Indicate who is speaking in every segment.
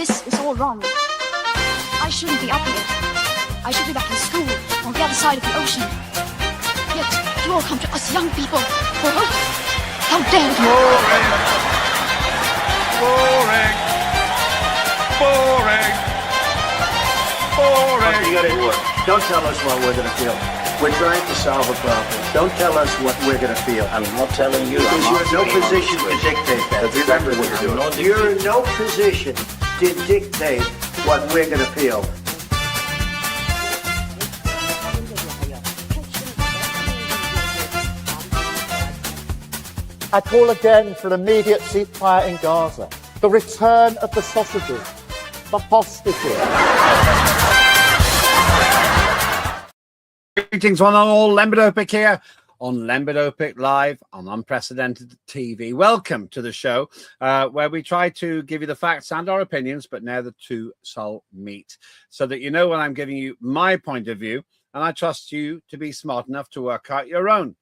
Speaker 1: This is all wrong. I shouldn't be up here. I should be back in school on the other side of the ocean. Yet you all come to us young people for hope. How dare you!
Speaker 2: Boring. Boring. Boring.
Speaker 3: Okay, you gotta do it. Don't tell us what we're gonna feel. We're trying to solve a problem. Don't tell us what we're gonna feel.
Speaker 4: I'm not telling you.
Speaker 3: Because you're in no position to dictate that.
Speaker 4: Remember what you're doing.
Speaker 3: You're in no position to dictate what we're gonna feel.
Speaker 5: I call again for an immediate ceasefire in Gaza, the return of the sausages, the hostages.
Speaker 6: Greetings one and all, Lembit Öpik here on Lembit Öpik Live on Unprecedented TV. Welcome to the show where we try to give you the facts and our opinions, but now the two shall meet so that you know when I'm giving you my point of view, and I trust you to be smart enough to work out your own.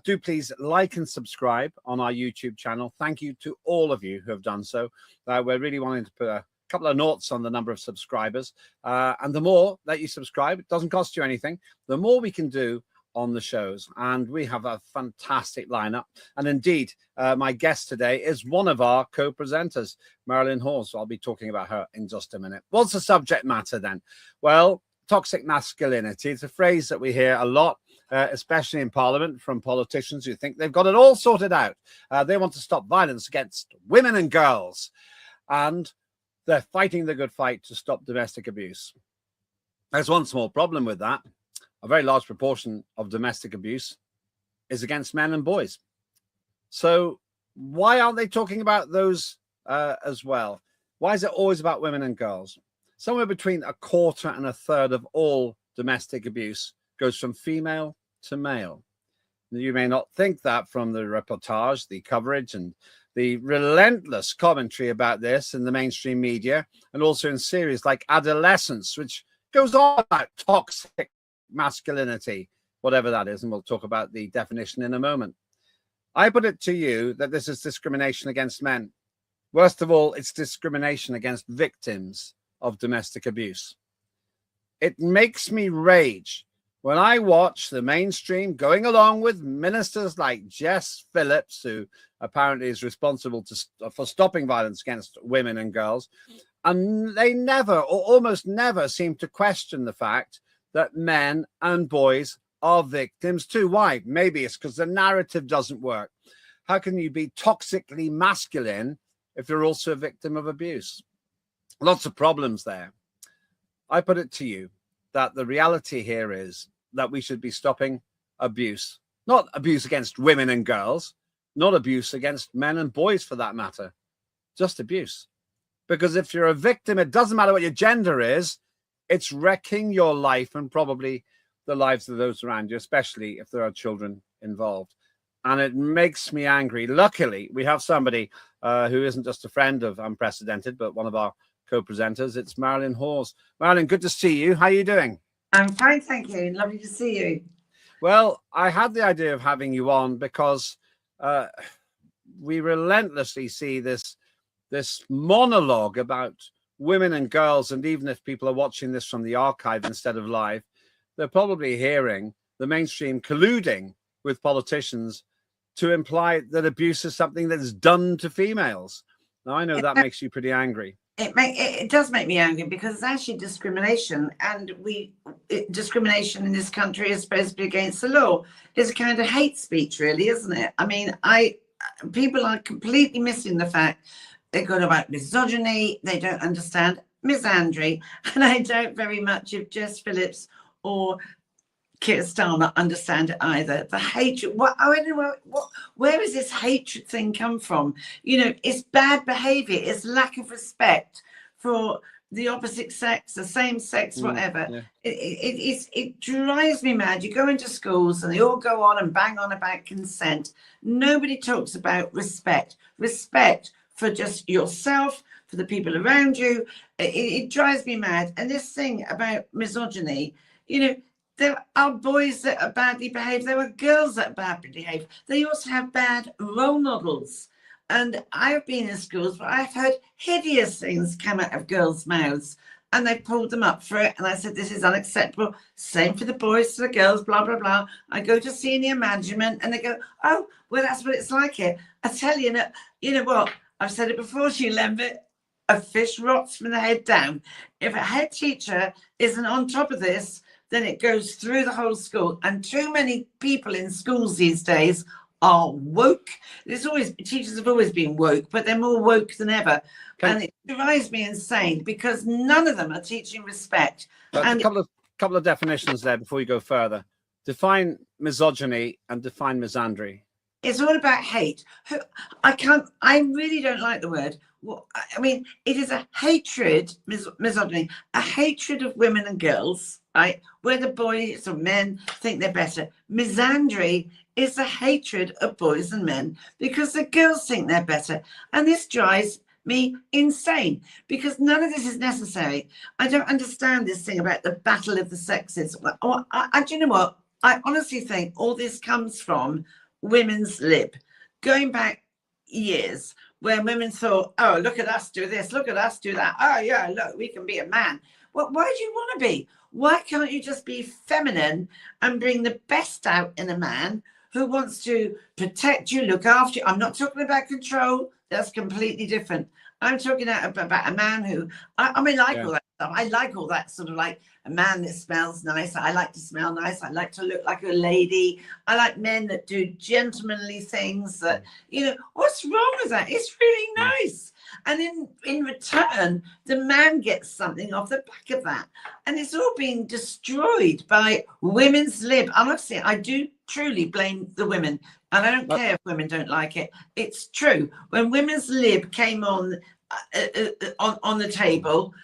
Speaker 6: Do please like and subscribe on our YouTube channel. Thank you to all of you who have done so. We're really wanting to put a couple of noughts on the number of subscribers. And the more that you subscribe, it doesn't cost you anything, the more we can do on the shows. And we have a fantastic lineup. And indeed, my guest today is one of our co-presenters, Marilyn Hawes. I'll be talking about her in just a minute. What's the subject matter then? Well, toxic masculinity. It's a phrase that we hear a lot, especially in Parliament, from politicians who think they've got it all sorted out. They want to stop violence against women and girls. And they're fighting the good fight to stop domestic abuse. There's one small problem with that. A very large proportion of domestic abuse is against men and boys. So why aren't they talking about those as well? Why is it always about women and girls? Somewhere between a quarter and a third of all domestic abuse goes from female to male. You may not think that from the reportage, the coverage, and the relentless commentary about this in the mainstream media, and also in series like Adolescence, which goes on about toxic masculinity, whatever that is, and we'll talk about the definition in a moment. I put it to you that this is discrimination against men. Worst of all, it's discrimination against victims of domestic abuse. It makes me rage when I watch the mainstream going along with ministers like Jess Phillips, who apparently is responsible for stopping violence against women and girls, and they never or almost never seem to question the fact that men and boys are victims too. Why? Maybe it's because the narrative doesn't work. How can you be toxically masculine if you're also a victim of abuse? Lots of problems there. I put it to you that the reality here is that we should be stopping abuse, not abuse against women and girls, not abuse against men and boys for that matter, just abuse. Because if you're a victim, it doesn't matter what your gender is, it's wrecking your life and probably the lives of those around you, especially if there are children involved. And it makes me angry. Luckily, we have somebody who isn't just a friend of Unprecedented, but one of our co-presenters. It's Marilyn Hawes. Marilyn, good to see you. How are you doing?
Speaker 7: I'm fine, thank you. Lovely to see you.
Speaker 6: Well, I had the idea of having you on because we relentlessly see this monologue about women and girls, and even if people are watching this from the archive instead of live, they're probably hearing the mainstream colluding with politicians to imply that abuse is something that's done to females. Now, I know that makes you pretty angry.
Speaker 7: It does make me angry because it's actually discrimination, and discrimination in this country is supposed to be against the law. It's a kind of hate speech, really, isn't it? I mean, people are completely missing the fact they go about misogyny, they don't understand misandry, and I don't very much if Jess Phillips or Keir Starmer understand it either. The hatred, I don't know, where is this hatred thing come from? You know, it's bad behavior, it's lack of respect for the opposite sex, the same sex, whatever.
Speaker 6: Yeah.
Speaker 7: It drives me mad. You go into schools and they all go on and bang on about consent. Nobody talks about respect for just yourself, for the people around you. It drives me mad. And this thing about misogyny, you know, there are boys that are badly behaved. There are girls that are badly behaved. They also have bad role models And I've been in schools where I've heard hideous things come out of girls' mouths, and they pulled them up for it. And I said, this is unacceptable. Same for the boys to the girls, blah, blah, blah. I go to senior management and they go, oh, well, that's what it's like here. I tell you, you know what? I've said it before to you, Lembit. A fish rots from the head down. If a head teacher isn't on top of this, then it goes through the whole school. And too many people in schools these days are woke. Teachers have always been woke, but they're more woke than ever.
Speaker 6: Okay.
Speaker 7: And it drives me insane because none of them are teaching respect. And
Speaker 6: a couple of definitions there before you go further. Define misogyny and define misandry.
Speaker 7: it's all about hate. I really don't like the word. Well, I mean, it is a hatred, misogyny, a hatred of women and girls, right? Where the boys or men think they're better. Misandry is a hatred of boys and men because the girls think they're better. And this drives me insane because none of this is necessary. I don't understand this thing about the battle of the sexes. Do you know what? I honestly think all this comes from women's lib, going back years where women thought, oh, look at us do this, look at us do that. Oh, yeah, look, we can be a man. Well, why do you want to be? Why can't you just be feminine and bring the best out in a man who wants to protect you, look after you? I'm not talking about control. That's completely different. I'm talking about a man who, I mean, like all that stuff. I like all that sort of like a man that smells nice. I like to smell nice. I like to look like a lady. I like men that do gentlemanly things that, you know, what's wrong with that? It's really nice. And in return, the man gets something off the back of that. And it's all being destroyed by women's lib. Honestly, I do truly blame the women. And I don't care if women don't like it. It's true. When women's lib came on the table,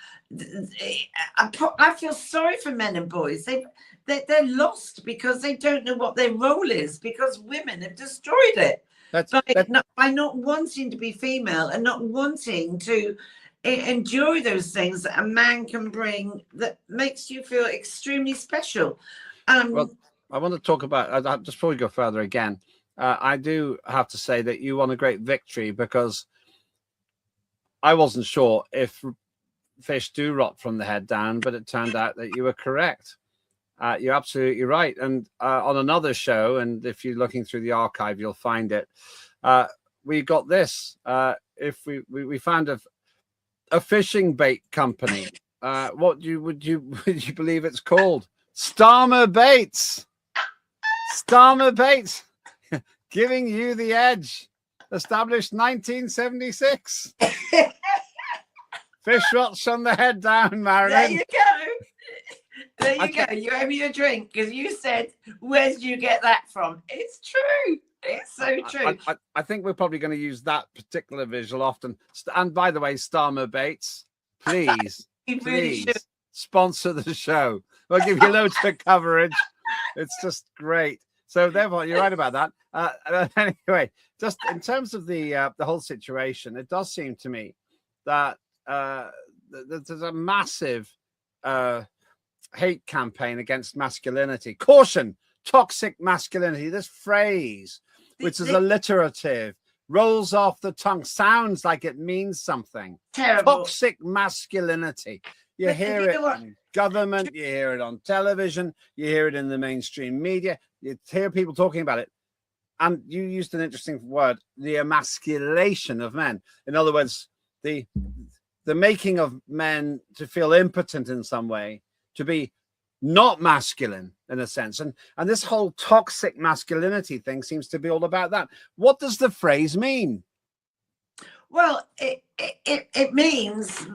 Speaker 7: I feel sorry for men and boys. They're lost because they don't know what their role is because women have destroyed it. By not wanting to be female and not wanting to enjoy those things that a man can bring that makes you feel extremely special.
Speaker 6: Well, I want to talk about, just before we go further again, I do have to say that you won a great victory because I wasn't sure if fish do rot from the head down, but it turned out that you were correct. You're absolutely right. And on another show, and if you're looking through the archive, you'll find it. We got this. If we found a fishing bait company. What would you believe it's called? Starmer Baits. Starmer Baits. Giving you the edge. Established 1976. Fish rots on the head down, Marilyn.
Speaker 7: There you go. There you go. You owe me a drink because you said, where did you get that from? It's true. It's so true.
Speaker 6: I think we're probably going to use that particular visual often. And by the way, Starmer Baits, please, please sponsor the show. We'll give you loads of coverage. It's just great. So therefore, you're right about that. Anyway, just in terms of the whole situation, it does seem to me that there's a massive hate campaign against masculinity. Caution, toxic masculinity. This phrase, which is alliterative, rolls off the tongue, sounds like it means something.
Speaker 7: Terrible.
Speaker 6: Toxic masculinity. You hear it in government, you hear it on television, you hear it in the mainstream media, you hear people talking about it. And you used an interesting word, the emasculation of men. In other words, the making of men to feel impotent in some way, to be not masculine in a sense. And this whole toxic masculinity thing seems to be all about that. What does the phrase mean? Well,
Speaker 7: it means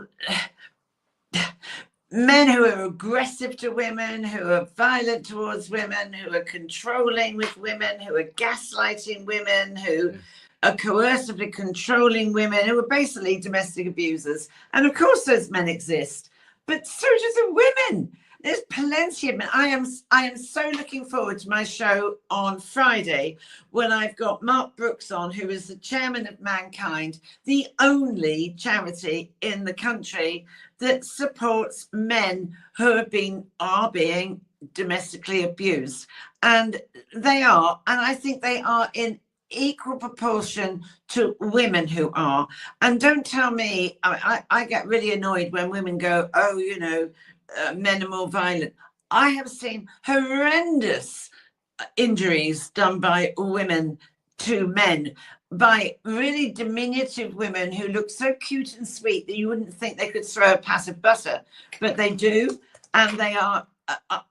Speaker 7: men who are aggressive to women, who are violent towards women, who are controlling with women, who are gaslighting women, who are coercively controlling women, who are basically domestic abusers. And of course those men exist, but so do the women. There's plenty of men. I am so looking forward to my show on Friday when I've got Mark Brooks on, who is the chairman of Mankind, the only charity in the country that supports men who are being domestically abused. And they are, and I think they are in equal proportion to women who are. And don't tell me, I get really annoyed when women go, oh, you know, men are more violent. I have seen horrendous injuries done by women to men, by really diminutive women who look so cute and sweet that you wouldn't think they could throw a pat of butter, but they do, and they are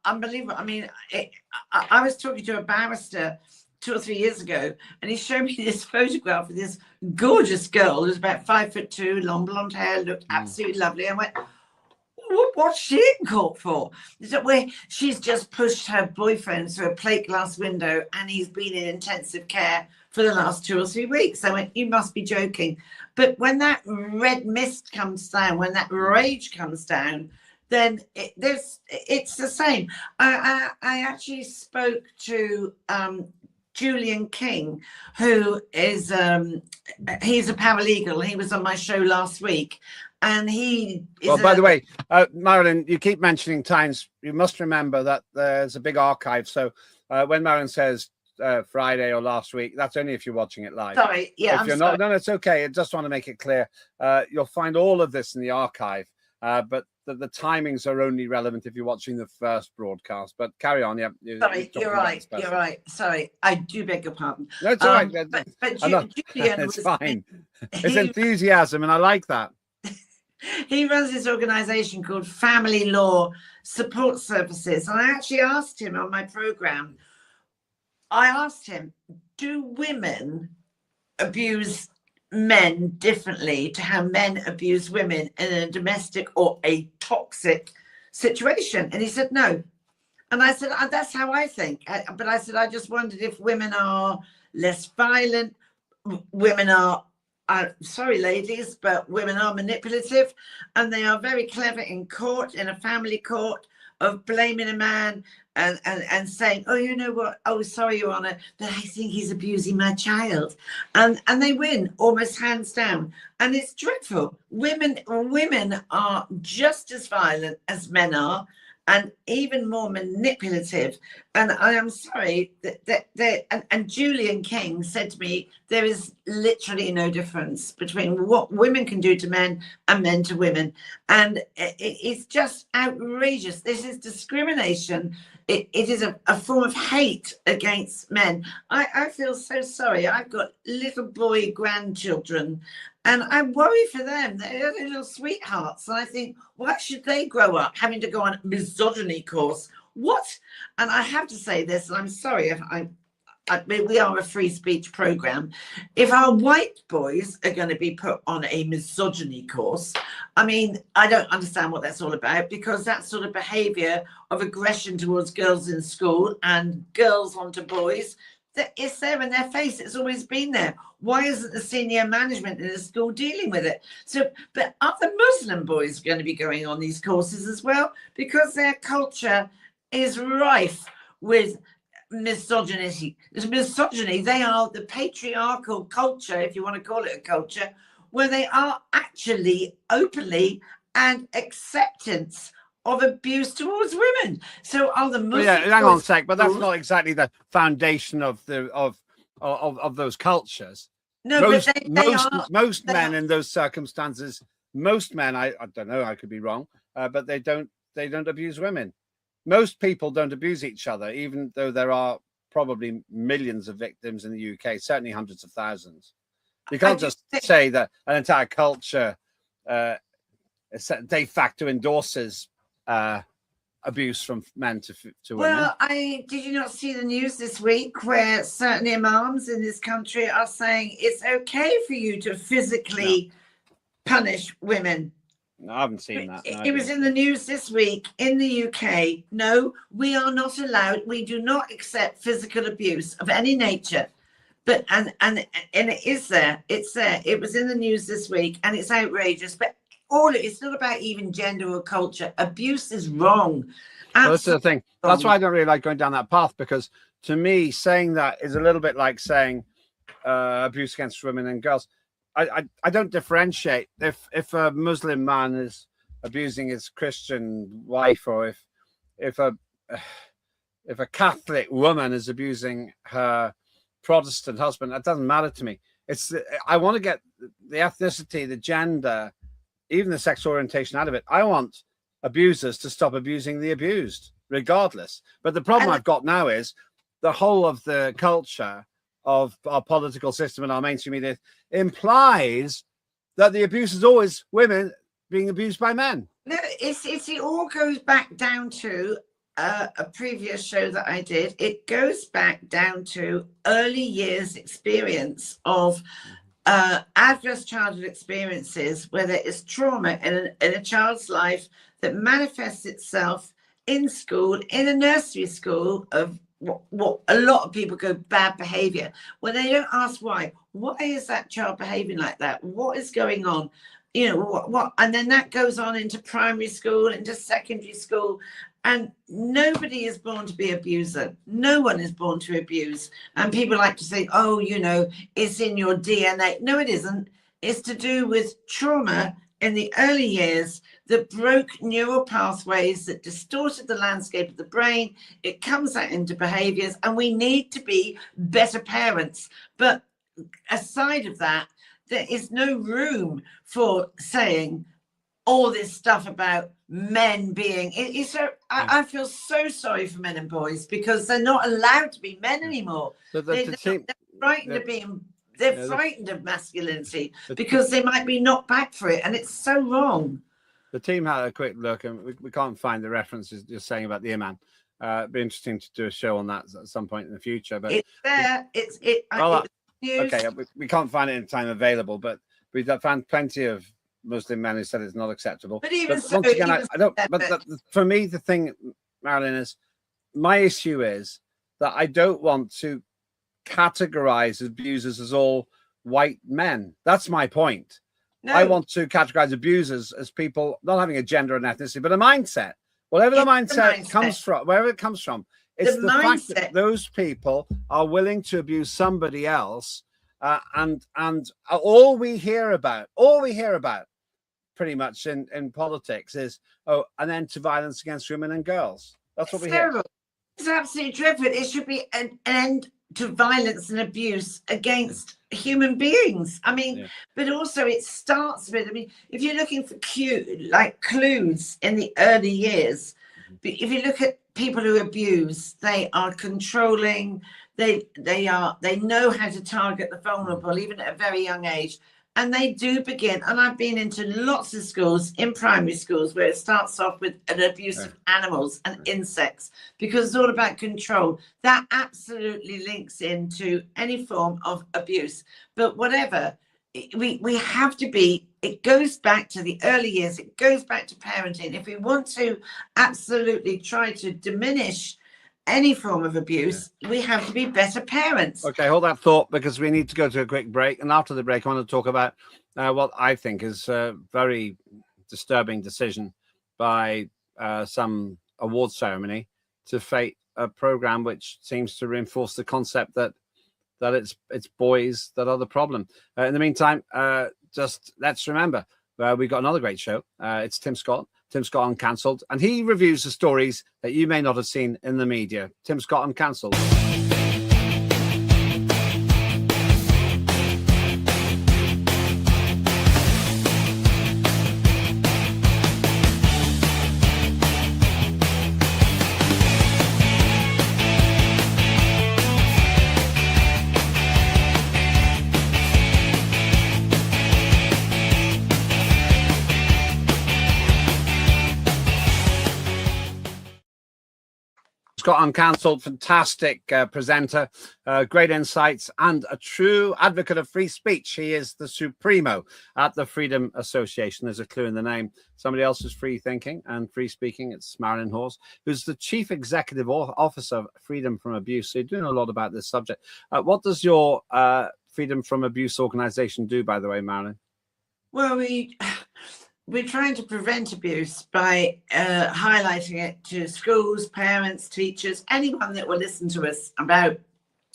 Speaker 7: unbelievable. I mean, I was talking to a barrister 2 or 3 years ago, and he showed me this photograph of this gorgeous girl who was about 5'2", long blonde hair, looked absolutely lovely. I went, what's she in court for? Is it where she's just pushed her boyfriend through a plate glass window and he's been in intensive care for the last 2 or 3 weeks? I went, you must be joking. But when that red mist comes down, when that rage comes down, then it's the same. I actually spoke to Julian King, who is he's a paralegal. He was on my show last week. And he is
Speaker 6: well, by the way, Marilyn, you keep mentioning times. You must remember that there's a big archive. So when Marilyn says Friday or last week, that's only if you're watching it live.
Speaker 7: Sorry, yeah,
Speaker 6: if you're not, no, it's okay. I just want to make it clear. You'll find all of this in the archive, but the timings are only relevant if you're watching the first broadcast. But carry on. Yeah.
Speaker 7: Sorry, you're right. You're right. Sorry, I do beg your pardon.
Speaker 6: No, it's all right.
Speaker 7: But
Speaker 6: Julian it's fine. It's enthusiasm, and I like that.
Speaker 7: He runs this organization called Family Law Support Services. And I actually asked him on my program, do women abuse men differently to how men abuse women in a domestic or a toxic situation? And he said, no. And I said, that's how I think. But I said, I just wondered if women are less violent, women are sorry, ladies, but women are manipulative, and they are very clever in court, in a family court, of blaming a man and saying, oh, you know what? Oh, sorry, Your Honor, but I think he's abusing my child. And they win almost hands down. And it's dreadful. Women are just as violent as men are, and even more manipulative. And I am sorry and Julian King said to me, there is literally no difference between what women can do to men and men to women. And it's just outrageous. This is discrimination. It is a form of hate against men. I feel so sorry. I've got little boy grandchildren, and I worry for them. They're little sweethearts. And I think, why should they grow up having to go on a misogyny course? What? And I have to say this, and I'm sorry if we are a free speech program. If our white boys are going to be put on a misogyny course, I mean, I don't understand what that's all about, because that sort of behavior of aggression towards girls in school and girls onto boys, it's there in their face. It's always been there. Why isn't the senior management in the school dealing with it? So, but are the Muslim boys going to be going on these courses as well? Because their culture is rife with misogyny. They are the patriarchal culture, if you want to call it a culture, where they are actually openly and acceptance of abuse towards women. So are the Muslims?
Speaker 6: Yeah, hang on a sec, but that's not exactly the foundation of those cultures.
Speaker 7: No,
Speaker 6: most men in those circumstances, most men, I don't know, I could be wrong, but they don't abuse women. Most people don't abuse each other, even though there are probably millions of victims in the UK, certainly hundreds of thousands. You can't just say that an entire culture de facto endorses abuse from men to women.
Speaker 7: Well, did you not see the news this week where certain imams in this country are saying it's okay for you to physically punish women?
Speaker 6: No, I haven't seen that.
Speaker 7: It was in the news this week in the UK. No, we are not allowed. We do not accept physical abuse of any nature. But and it is there. It's there. It was in the news this week, and it's outrageous. But it's not about even gender or culture. Abuse is wrong.
Speaker 6: Well, that's the thing. That's why I don't really like going down that path, because to me, saying that is a little bit like saying abuse against women and girls. I don't differentiate. If a Muslim man is abusing his Christian wife, or if a Catholic woman is abusing her Protestant husband. That doesn't matter to me. I want to get the ethnicity, the gender, even the sexual orientation out of it. I want abusers to stop abusing the abused, regardless. But the problem I've got now is the whole of the culture of our political system and our mainstream media implies that the abuse is always women being abused by men.
Speaker 7: No, it all goes back down to a previous show that I did. It goes back down to early years experience of adverse childhood experiences where there is trauma in a child's life that manifests itself in school, in a nursery school, of what a lot of people go bad behavior, when they don't ask why is that child behaving like that, what is going on, you know, what and then that goes on into primary school, into secondary school, and nobody is born to be an abuser. No one is born to abuse. And people like to say, oh, you know, it's in your DNA. No, it isn't. It's to do with trauma in the early years that broke neural pathways, that distorted the landscape of the brain. It comes out into behaviors, and we need to be better parents. But aside of that, there is no room for saying all this stuff about men being I feel so sorry for men and boys, because they're not allowed to be men anymore. They're frightened of being frightened of masculinity because they might be knocked back for it, and it's so wrong.
Speaker 6: The team had a quick look, and we can't find the references you're saying about the Imam. It'd be interesting to do a show on that at some point in the future. But
Speaker 7: it's there.
Speaker 6: Okay, we can't find it in time available, but we've found plenty of Muslim men who said it's not acceptable.
Speaker 7: But even so,
Speaker 6: once again, I don't. But for me, the thing, Marilyn, is my issue is that I don't want to categorize abusers as all white men. That's my point. No. I want to categorize abusers as people not having a gender and ethnicity, but a mindset. Whatever the mindset comes from, wherever it comes from, it's the fact that those people are willing to abuse somebody else, and all we hear about, pretty much in politics is an end to violence against women and girls. That's what we hear.
Speaker 7: It's absolutely dreadful. It should be an end to violence and abuse against human beings. I mean, but also it starts with, I mean, if you're looking for clues in the early years, if you look at people who abuse, they are controlling, they know how to target the vulnerable, even at a very young age. And they do begin, and I've been into lots of schools, in primary schools, where it starts off with an abuse of animals and insects, because it's all about control. That absolutely links into any form of abuse. But whatever, we have to be, it goes back to the early years, it goes back to parenting. If we want to absolutely try to diminish any form of abuse, we have to be better parents.
Speaker 6: Okay, hold that thought, because we need to go to a quick break, and after the break I want to talk about what I think is a very disturbing decision by some award ceremony to fate a program which seems to reinforce the concept that it's boys that are the problem. In the meantime, just let's remember we've got another great show. It's Tim Scott Uncancelled, and he reviews the stories that you may not have seen in the media. Tim Scott Uncancelled. Scott Uncancelled, fantastic presenter, great insights, and a true advocate of free speech. He is the supremo at the Freedom Association. There's a clue in the name. Somebody else is free thinking and free speaking. It's Marilyn Hawes, who's the Chief Executive Officer of Freedom from Abuse. So you're doing a lot about this subject. What does your Freedom from Abuse organization do, by the way, Marilyn?
Speaker 7: Well, we're trying to prevent abuse by highlighting it to schools, parents, teachers, anyone that will listen to us about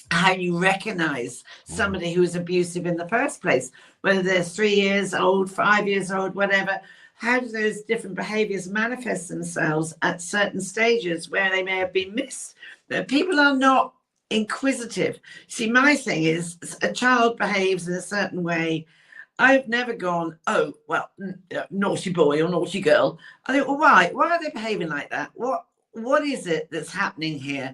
Speaker 7: how you recognize somebody who is abusive in the first place, whether they're 3 years old, 5 years old, whatever. How do those different behaviors manifest themselves at certain stages where they may have been missed? People are not inquisitive. See, my thing is, a child behaves in a certain way. I've never gone, oh, well, naughty boy or naughty girl. I think, well, why? Why are they behaving like that? What is it that's happening here?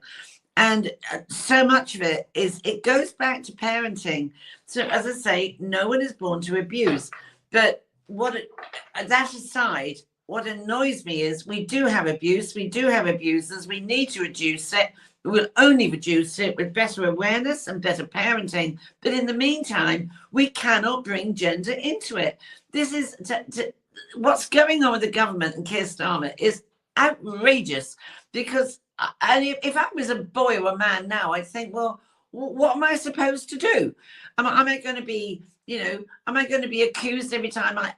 Speaker 7: And so much of it goes back to parenting. So, as I say, no one is born to abuse. But that aside, what annoys me is we do have abuse. We do have abusers. We need to reduce it. We'll only reduce it with better awareness and better parenting. But in the meantime, we cannot bring gender into it. This is what's going on with the government and Keir Starmer is outrageous. Because if I was a boy or a man now, I'd think, well, what am I supposed to do? Am I going to be, am I going to be accused every time I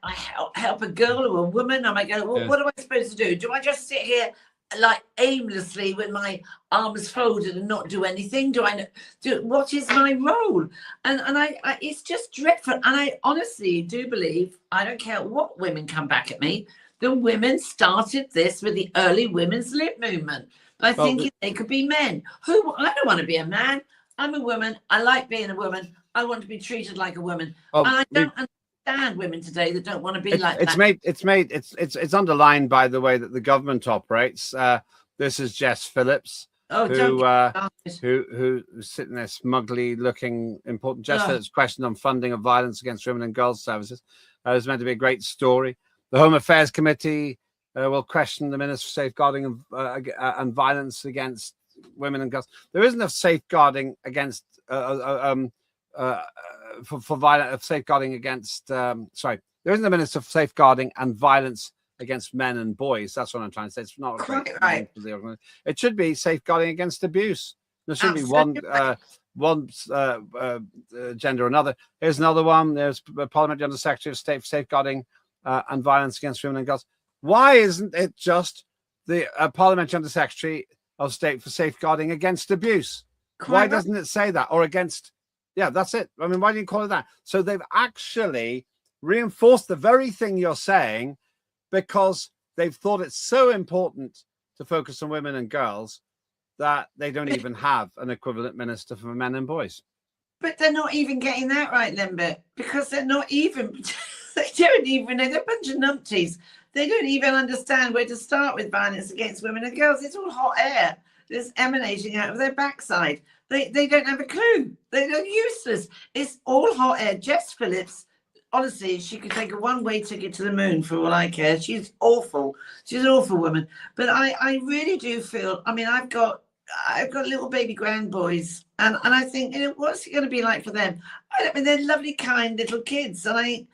Speaker 7: help a girl or a woman? Am I going, well, what am I supposed to do? Do I just sit here like aimlessly with my arms folded and not do anything? What is my role? And I it's just dreadful. And I honestly do believe, I don't care what women come back at me, the women started this with the early women's lib movement by thinking they could be men. I don't want to be a man. I'm a woman. I like being a woman. I want to be treated like a woman. And I don't understand women today that don't want to be like that.
Speaker 6: It's underlined by the way that the government operates. This is Jess Phillips, who's sitting there smugly looking important. Jess Phillips' question on funding of violence against women and girls services is meant to be a great story. The Home Affairs Committee will question the Minister for Safeguarding and Violence against Women and Girls. There isn't a safeguarding against safeguarding against. There isn't a Minister for Safeguarding and Violence against men and boys. That's what I'm trying to say. It's not
Speaker 7: quite right.
Speaker 6: It should be safeguarding against abuse. There should be one gender or another. Here's another one. There's Parliamentary Under Secretary of State for Safeguarding and Violence against Women and Girls. Why isn't it just the Parliamentary Under Secretary of State for Safeguarding against abuse? Why doesn't it say that? Or against, that's it. I mean, why didn't you call it that? So they've actually reinforced the very thing you're saying because they've thought it's so important to focus on women and girls that they don't even have an equivalent minister for men and boys.
Speaker 7: But they're not even getting that right, Lembit, because they're not even... They don't even know. They're a bunch of numpties. They don't even understand where to start with violence against women and girls. It's all hot air that's emanating out of their backside. They don't have a clue. They're useless. It's all hot air. Jess Phillips, honestly, she could take a one-way ticket to the moon for all I care. She's awful. She's an awful woman. But I really do feel, I mean, I've got little baby grandboys, and I think, what's it going to be like for them? I mean, they're lovely, kind little kids, and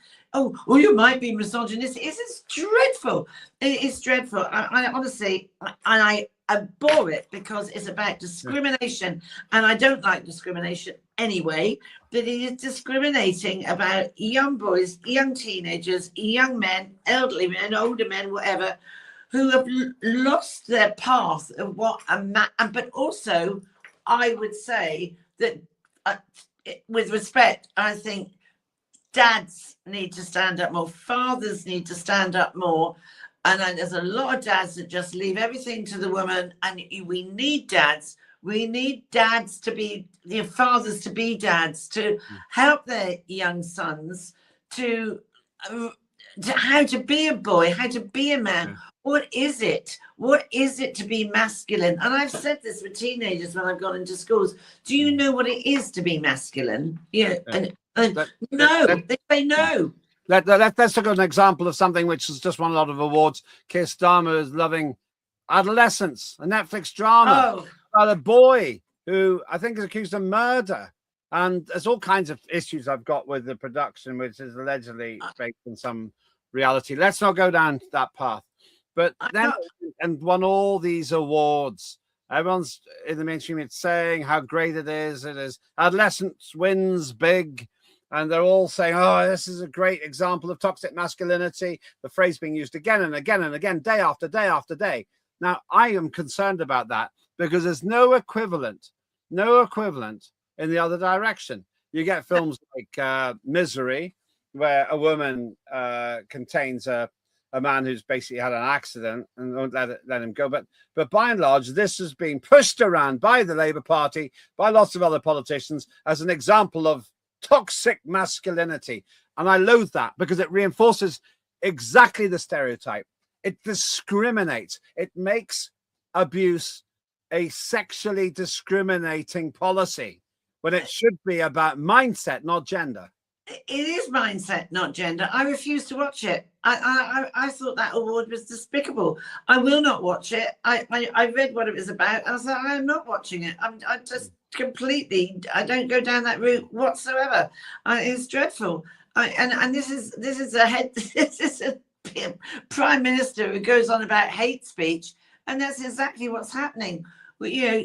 Speaker 7: you might be misogynistic. It's dreadful. It's dreadful. I honestly, I abhor it because it's about discrimination, and I don't like discrimination anyway. But it is discriminating about young boys, young teenagers, young men, elderly men, older men, whatever, who have lost their path of what a man. But also, I would say that, with respect, I think dads need to stand up more. Fathers need to stand up more. And there's a lot of dads that just leave everything to the woman. And we need dads. We need dads to be, the fathers to be dads, to help their young sons to how to be a boy, how to be a man. What is it? What is it to be masculine? And I've said this with teenagers when I've gone into schools. Do you know what it is to be masculine? No, they say no.
Speaker 6: Let's look at an example of something which has just won a lot of awards. Keir Starmer is loving Adolescence, a Netflix drama about a boy who I think is accused of murder. And there's all kinds of issues I've got with the production, which is allegedly based on some reality. Let's not go down that path. But then, and won all these awards. Everyone's in the mainstream, it's saying how great it is. It is. Adolescence wins big. And they're all saying, oh, this is a great example of toxic masculinity. The phrase being used again and again and again, day after day after day. Now, I am concerned about that because there's no equivalent in the other direction. You get films like Misery, where a woman contains a a man who's basically had an accident and won't let him go. But by and large, this has been pushed around by the Labour Party, by lots of other politicians, as an example of toxic masculinity. And I loathe that because it reinforces exactly the stereotype. It discriminates. It makes abuse a sexually discriminating policy when it should be about mindset, not gender.
Speaker 7: It is mindset, not gender. I refuse to watch it. I thought that award was despicable. I will not watch it. I read what it was about. And I was like, I'm not watching it. I just completely. I don't go down that route whatsoever. It's dreadful. And this is a prime minister who goes on about hate speech, and that's exactly what's happening. You know,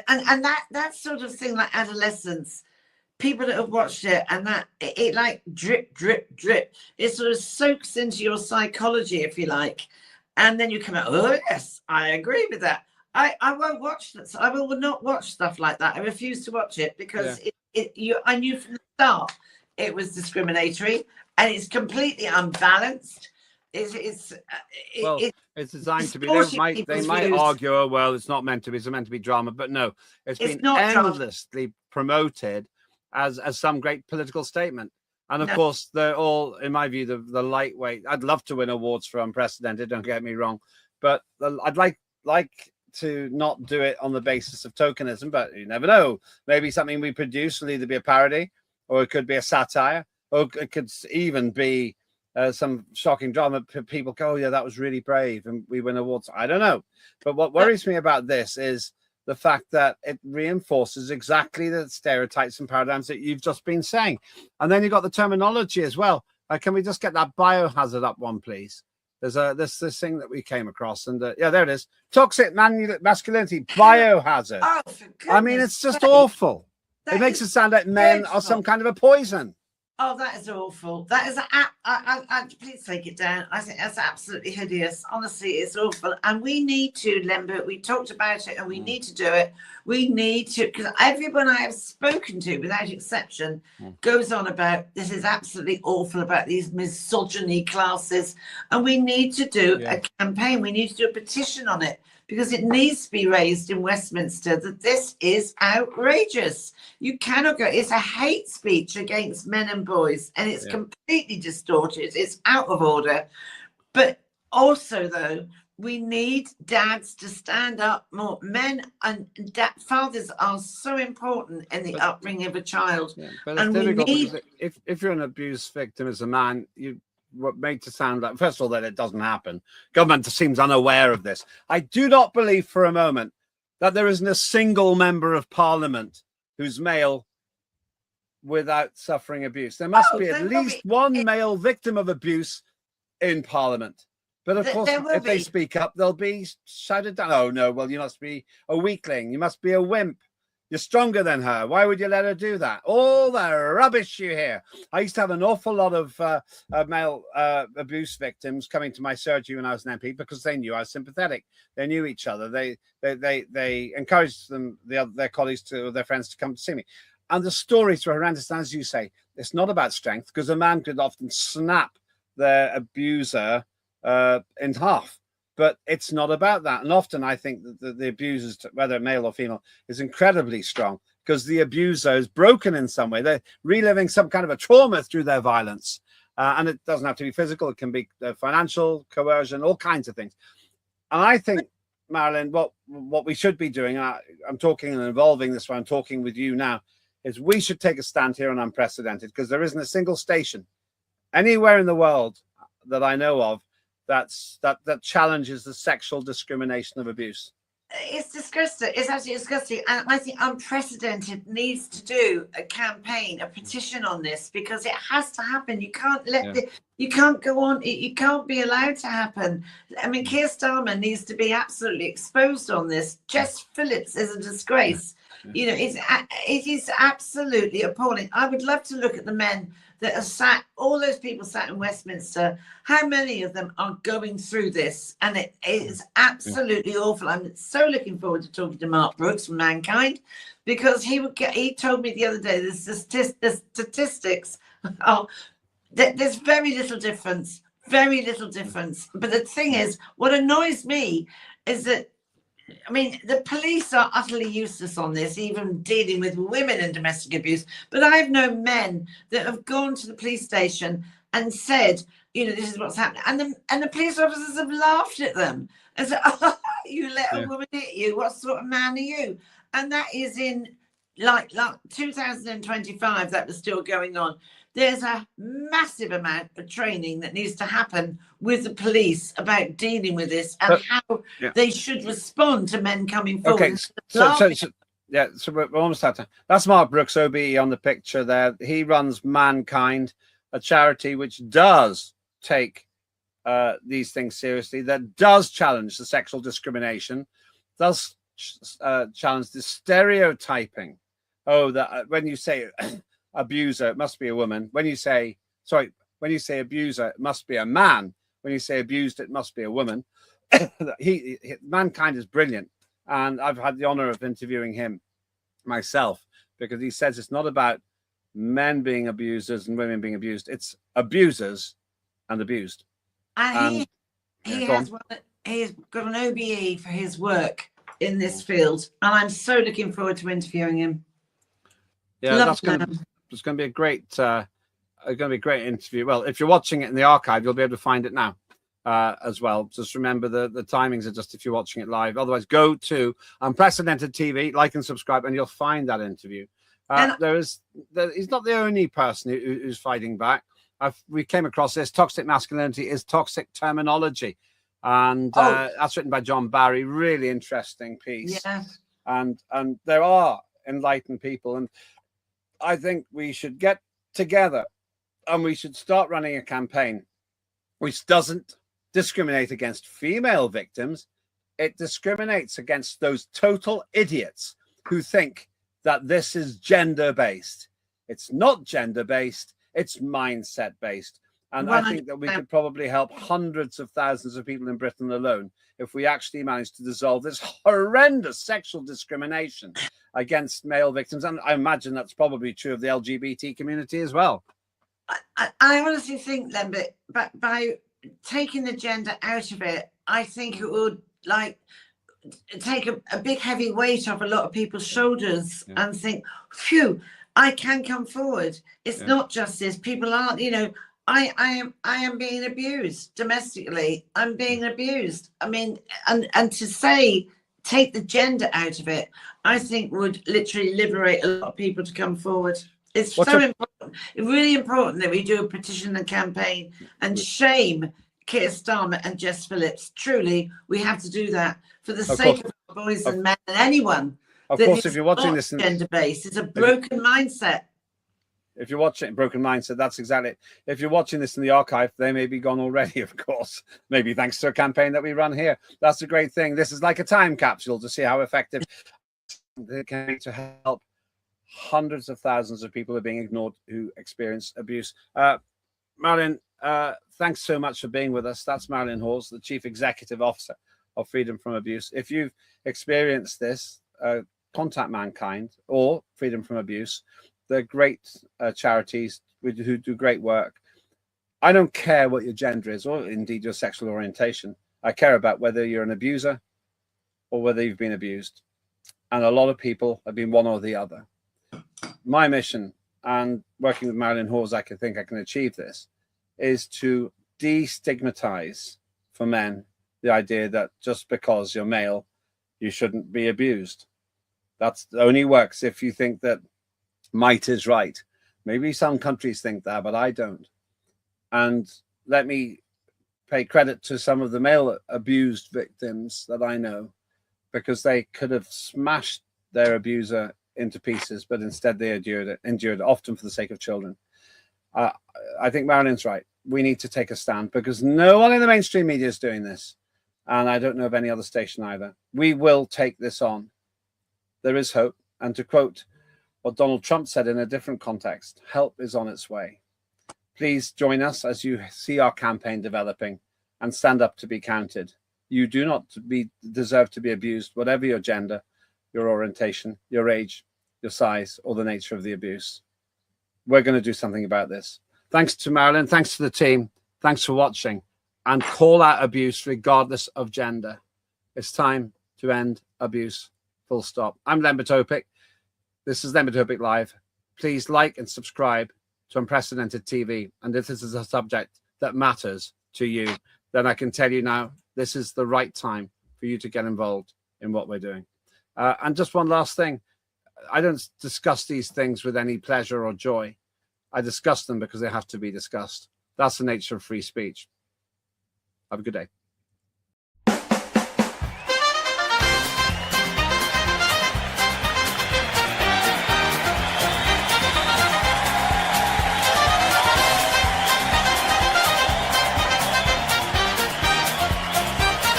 Speaker 7: and that sort of thing, like adolescence. People that have watched it, and that it like drip, drip, drip. It sort of soaks into your psychology, if you like, and then you come out. Oh yes, I agree with that. I won't watch that. I will not watch stuff like that. I refuse to watch it because I knew from the start it was discriminatory and it's completely unbalanced. It's designed to be. They might argue, oh well, it's not meant to be. It's meant to be drama, but no, it's been endlessly promoted as some great political statement. And of course, they're all, in my view, the lightweight. I'd love to win awards for unprecedented, don't get me wrong, but I'd like to not do it on the basis of tokenism, but you never know. Maybe something we produce will either be a parody, or it could be a satire, or it could even be some shocking drama. People go, oh yeah, that was really brave, and we win awards. I don't know. But what worries me about this is the fact that it reinforces exactly the stereotypes and paradigms that you've just been saying. And then you've got the terminology as well. Can we just get that biohazard up one, please? There's this thing that we came across, and yeah, there it is. Toxic masculinity, biohazard. Oh, I mean, it's just awful. It makes it sound like men are some kind of a poison. Oh, that is awful. That is, please take it down. I think that's absolutely hideous. Honestly, it's awful. And we need to, Lembit, we talked about it and we need to do it. We need to, because everyone I have spoken to, without exception, goes on about this is absolutely awful about these misogyny classes. And we need to do a campaign. We need to do a petition on it, because it needs to be raised in Westminster that this is outrageous. You cannot go. It's a hate speech against men and boys, and it's completely distorted. It's out of order. But also, though, we need dads to stand up more. Men and fathers are so important in the upbringing of a child. Yeah,
Speaker 6: but it's difficult because if you're an abuse victim as a man, you made to sound like, first of all, that it doesn't happen. Government seems unaware of this. I do not believe for a moment that there isn't a single member of parliament who's male without suffering abuse. There must be at least one male victim of abuse in parliament. But of course, if they speak up, they'll be shouted down. Oh no, well, you must be a weakling. You must be a wimp. You're stronger than her. Why would you let her do that? All the rubbish you hear. I used to have an awful lot of male abuse victims coming to my surgery when I was an MP because they knew I was sympathetic. They knew each other. They encouraged their colleagues their friends to come to see me. And the stories were horrendous. And as you say, it's not about strength, because a man could often snap their abuser in half. But it's not about that. And often I think that the abusers, whether male or female, is incredibly strong because the abuser is broken in some way. They're reliving some kind of a trauma through their violence. And it doesn't have to be physical. It can be financial, coercion, all kinds of things. And I think, Marilyn, what we should be doing, I'm talking and involving this one, I'm talking with you now, is we should take a stand here on Unprecedented, because there isn't a single station anywhere in the world that I know of that challenges the sexual discrimination of abuse.
Speaker 7: It's disgusting. It's absolutely disgusting. And I think Unprecedented needs to do a campaign, a petition on this, because it has to happen. You can't you can't go on. You can't be allowed to happen. I mean, Keir Starmer needs to be absolutely exposed on this. Jess Phillips is a disgrace. You know, it is absolutely appalling. I would love to look at the men that are sat, all those people sat in Westminster, how many of them are going through this? And it is absolutely awful. I'm so looking forward to talking to Mark Brooks from Mankind, because he told me the other day, the statistics are, there's very little difference Very little difference. But the thing is, what annoys me is that, I mean, the police are utterly useless on this, even dealing with women and domestic abuse. But I've known men that have gone to the police station and said, you know, this is what's happening. And the police officers have laughed at them and said, oh, you let a woman hit you. What sort of man are you? And that is in like 2025, that was still going on. There's a massive amount of training that needs to happen with the police about dealing with this and how they should respond to men coming forward.
Speaker 6: Okay, so we're almost out of time. That's Mark Brooks, OBE, on the picture there. He runs Mankind, a charity which does take these things seriously, that does challenge the sexual discrimination, does challenge the stereotyping. Oh, that when you say abuser, it must be a woman. When you say abuser, it must be a man. When you say abused, it must be a woman. Mankind is brilliant, and I've had the honor of interviewing him myself, because he says it's not about men being abusers and women being abused. It's abusers and abused.
Speaker 7: And he's got an OBE for his work in this field, and I'm so looking forward to interviewing him.
Speaker 6: Yeah, it's going to be a great interview. Well, if you're watching it in the archive, you'll be able to find it now as well. Just remember the timings are just if you're watching it live. Otherwise, go to Unprecedented TV, like and subscribe, and you'll find that interview. He's not the only person who's fighting back. We came across this. Toxic masculinity is toxic terminology, and that's written by John Barry. Really interesting piece.
Speaker 7: Yeah.
Speaker 6: And there are enlightened people, and I think we should get together and we should start running a campaign which doesn't discriminate against female victims. It discriminates against those total idiots who think that this is gender-based. It's not gender-based, it's mindset-based. And I think that we could probably help hundreds of thousands of people in Britain alone if we actually manage to dissolve this horrendous sexual discrimination against male victims. And I imagine that's probably true of the LGBT community as well.
Speaker 7: I honestly think, Lembit, but by taking the gender out of it, I think it would take a big heavy weight off a lot of people's shoulders and think, phew, I can come forward. It's not just this. People aren't, you know, I am being abused domestically. I'm being abused. I mean, and to say take the gender out of it, I think would literally liberate a lot of people to come forward. It's important, really important that we do a petition and campaign and shame Keir Starmer and Jess Phillips. Truly, we have to do that for the sake of boys and men and anyone.
Speaker 6: Of course, if you're watching this,
Speaker 7: gender-based, it's a broken mindset.
Speaker 6: If you're watching Broken Mindset, that's exactly it. If you're watching this in the archive, they may be gone already, of course. Maybe thanks to a campaign that we run here. That's a great thing. This is like a time capsule to see how effective it can be to help hundreds of thousands of people who are being ignored who experience abuse. Marilyn, thanks so much for being with us. That's Marilyn Hawes, the Chief Executive Officer of Freedom from Abuse. If you've experienced this, contact Mankind or Freedom from Abuse. They're great charities who do great work. I don't care what your gender is or indeed your sexual orientation. I care about whether you're an abuser or whether you've been abused. And a lot of people have been one or the other. My mission, and working with Marilyn Hawes, I think I can achieve this, is to destigmatize for men the idea that just because you're male, you shouldn't be abused. That only works if you think that might is right. Maybe some countries think that, but I don't. And let me pay credit to some of the male abused victims that I know, because they could have smashed their abuser into pieces, but instead they endured it, often for the sake of children. I think Marilyn's right. We need to take a stand because no one in the mainstream media is doing this. And I don't know of any other station either. We will take this on. There is hope. And to quote what Donald Trump said in a different context, help is on its way. Please join us as you see our campaign developing and stand up to be counted. You do not deserve to be abused, whatever your gender, your orientation, your age, your size, or the nature of the abuse. We're going to do something about this. Thanks to Marilyn. Thanks to the team. Thanks for watching, and call out abuse regardless of gender. It's time to end abuse. Full stop. I'm Lembit Öpik. This is Lembit Öpik Live. Please like and subscribe to Unprecedented TV. And if this is a subject that matters to you, then I can tell you now, this is the right time for you to get involved in what we're doing. And just one last thing. I don't discuss these things with any pleasure or joy. I discuss them because they have to be discussed. That's the nature of free speech. Have a good day.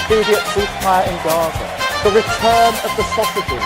Speaker 5: Immediate ceasefire in Gaza. The return of the sausages.